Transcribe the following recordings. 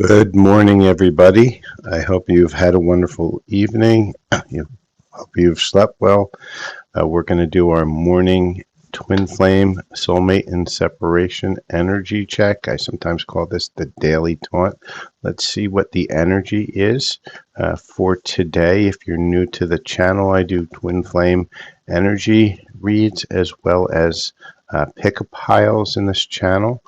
Good morning, everybody. I hope you've had a wonderful evening. You hope you've slept well. We're going to do our morning twin flame soulmate and separation energy check. I sometimes call this the daily taunt. Let's see what the energy is for today. If you're new to the channel, I do twin flame energy reads as well as pick piles in this channel.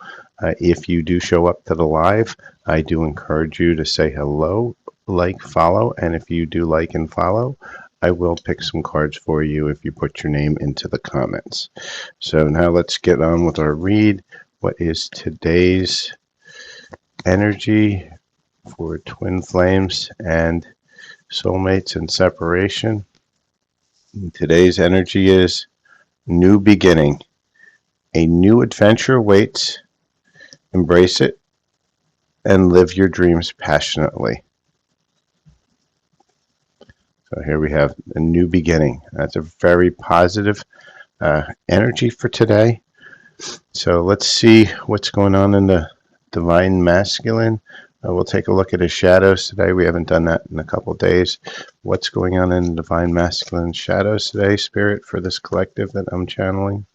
If you do show up to the live, I do encourage you to say hello, like, follow, and if you do like and follow, I will pick some cards for you if you put your name into the comments. So now let's get on with our read. What is today's energy for twin flames and soulmates and separation? Today's energy is new beginning. A new adventure awaits. Embrace it and live your dreams passionately. So here we have a new beginning. That's a very positive energy for today. So let's see what's going on in the divine masculine. We'll take a look at his shadows today. We haven't done that in a couple of days. What's going on in the divine masculine shadows today, Spirit, for this collective that I'm channeling?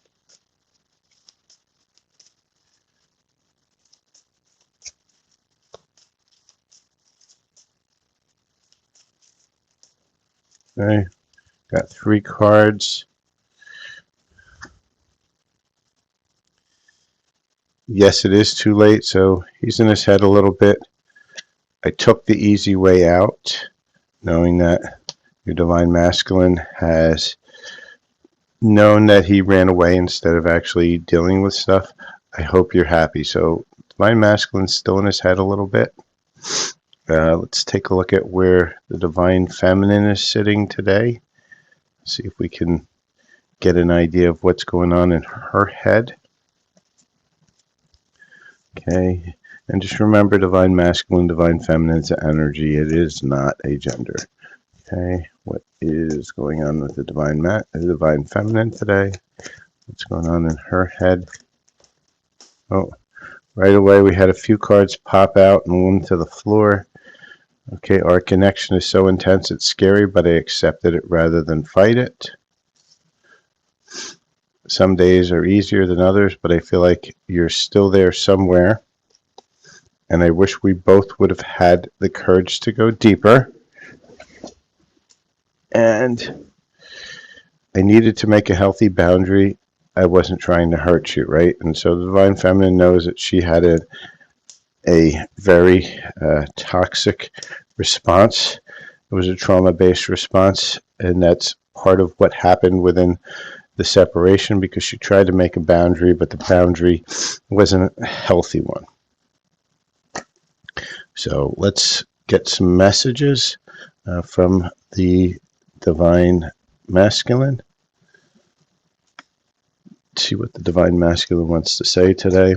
Okay, got 3 cards. Yes, it is too late, so he's in his head a little bit. I took the easy way out, knowing that your divine masculine has known that he ran away instead of actually dealing with stuff. I hope you're happy. So divine masculine's still in his head a little bit. Let's take a look at where the divine feminine is sitting today. See if we can get an idea of what's going on in her head. Okay, and just remember, divine masculine, divine feminine is an energy. It is not a gender. Okay, what is going on with the divine feminine today? What's going on in her head? Oh, right away we had a few cards pop out and one to the floor. Okay, our connection is so intense it's scary, but I accepted it rather than fight it. Some days are easier than others, but I feel like you're still there somewhere. And I wish we both would have had the courage to go deeper. And I needed to make a healthy boundary. I wasn't trying to hurt you, right? And so the divine feminine knows that she had a very toxic response. It was a trauma-based response, and that's part of what happened within the separation, because she tried to make a boundary, but the boundary wasn't a healthy one. So let's get some messages from the divine masculine. See what the divine masculine wants to say today.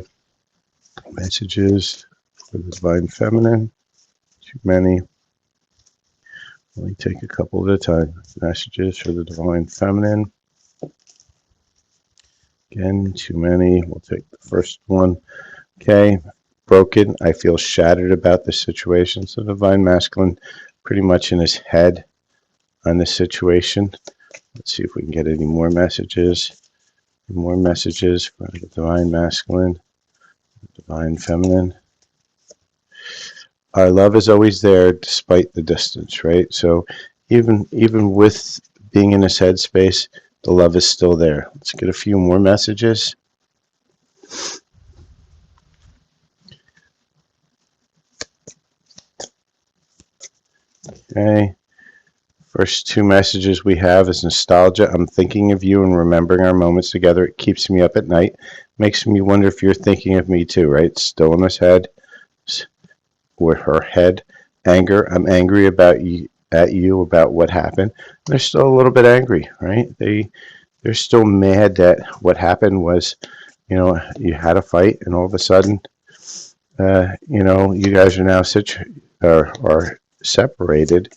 Messages for the divine feminine. Too many. Only take a couple at a time. Messages for the divine feminine. Again, too many. We'll take the first one. Okay. Broken. I feel shattered about this situation. So divine masculine pretty much in his head on this situation. Let's see if we can get any more messages. More messages for the divine masculine, divine feminine. Our love is always there despite the distance, right? So even with being in his headspace, the love is still there. Let's get a few more messages. Okay. First 2 messages we have is nostalgia. I'm thinking of you and remembering our moments together. It keeps me up at night. Makes me wonder if you're thinking of me too, right? Still in his head, or her head. Anger. I'm angry about you, at you about what happened. They're still a little bit angry, right? They're still mad that what happened was, you had a fight, and all of a sudden, you guys are now are separated,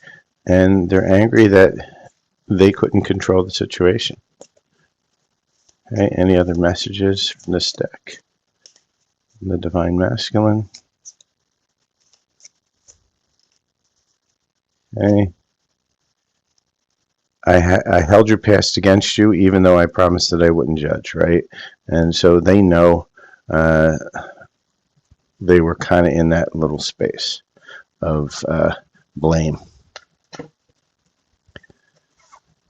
and they're angry that they couldn't control the situation. Okay, any other messages from this deck? The divine masculine. Okay. I held your past against you, even though I promised that I wouldn't judge, right? And so they know they were kind of in that little space of blame.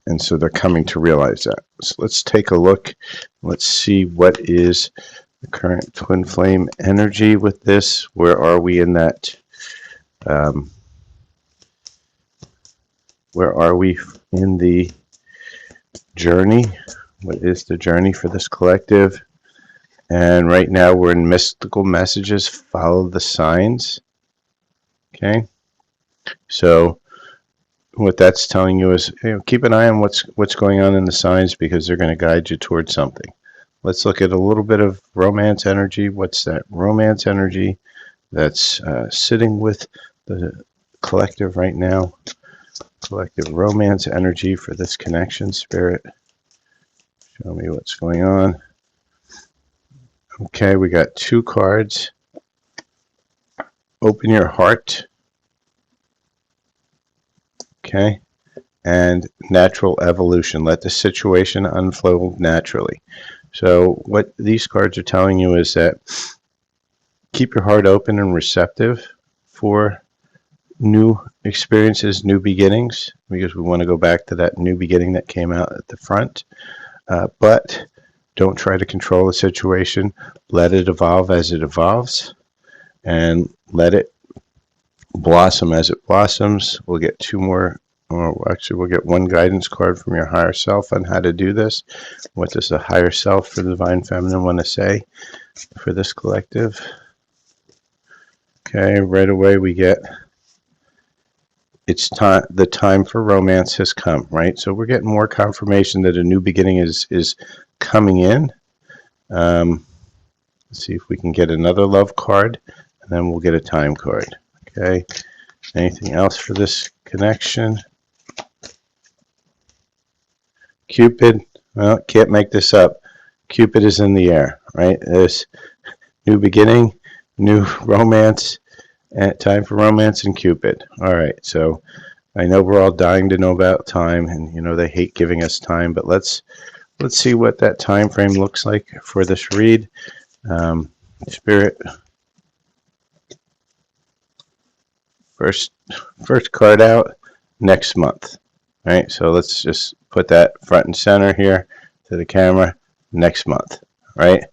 And so they're coming to realize that. So let's take a look. Let's see what is the current twin flame energy with this. Where are we in that? Where are we in the journey? What is the journey for this collective? And right now we're in mystical messages. Follow the signs. Okay. So what that's telling you is, keep an eye on what's going on in the signs, because they're going to guide you towards something. Let's look at a little bit of romance energy. What's that romance energy that's sitting with the collective right now? Collective romance energy for this connection, Spirit. Show me what's going on. Okay, we got 2 cards. Open your heart. Okay, and natural evolution. Let the situation unfold naturally. So what these cards are telling you is that keep your heart open and receptive for new experiences, new beginnings, because we want to go back to that new beginning that came out at the front. But don't try to control the situation. Let it evolve as it evolves, and let it blossom as it blossoms. We'll get 2 more, or actually we'll get 1 guidance card from your higher self on how to do this. What does the higher self for the Divine Feminine want to say for this collective? Okay, right away we get, it's time, the time for romance has come, right? So we're getting more confirmation that a new beginning is coming in. Let's see if we can get another love card, and then we'll get a time card. Okay, anything else for this connection? Cupid, well, can't make this up. Cupid is in the air, right? This new beginning, new romance, and time for romance and Cupid. All right, so I know we're all dying to know about time, and they hate giving us time, but let's see what that time frame looks like for this read. Spirit, first card out, next month. All right, so let's just put that front and center here to the camera, next month, right?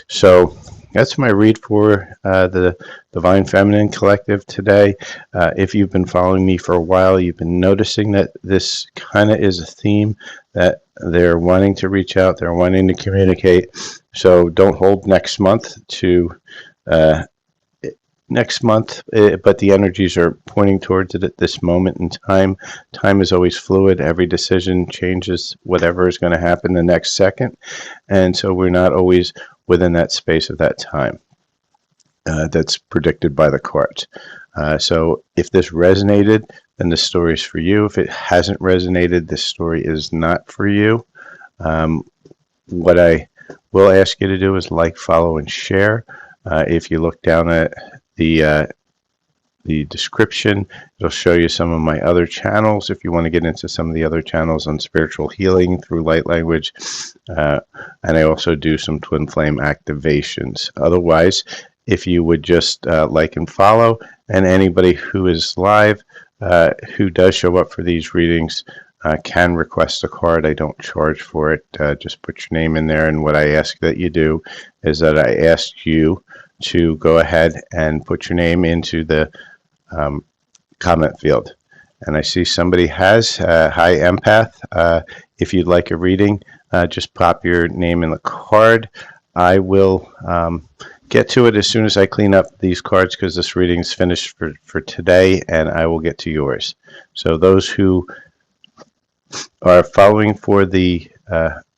So that's my read for the Divine Feminine Collective today. If you've been following me for a while, you've been noticing that this kind of is a theme, that they're wanting to reach out, they're wanting to communicate. So don't hold next month to next month, but the energies are pointing towards it at this moment in time. Time is always fluid. Every decision changes whatever is going to happen the next second. And so we're not always within that space of that time that's predicted by the cards. So if this resonated, then the story is for you. If it hasn't resonated, this story is not for you. What I will ask you to do is like, follow, and share. If you look down at the description, it'll show you some of my other channels if you want to get into some of the other channels on spiritual healing through light language, and I also do some twin flame activations. Otherwise, if you would just like and follow, and anybody who is live who does show up for these readings can request a card. I don't charge for it. Just put your name in there, and what I ask that you do is that I ask you to go ahead and put your name into the comment field. And I see somebody has Hi Empath. If you'd like a reading, just pop your name in the card. I will get to it as soon as I clean up these cards, because this reading's finished for today, and I will get to yours. So those who are following for the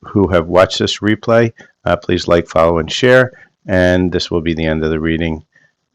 who have watched this replay, please like, follow, and share. And this will be the end of the reading.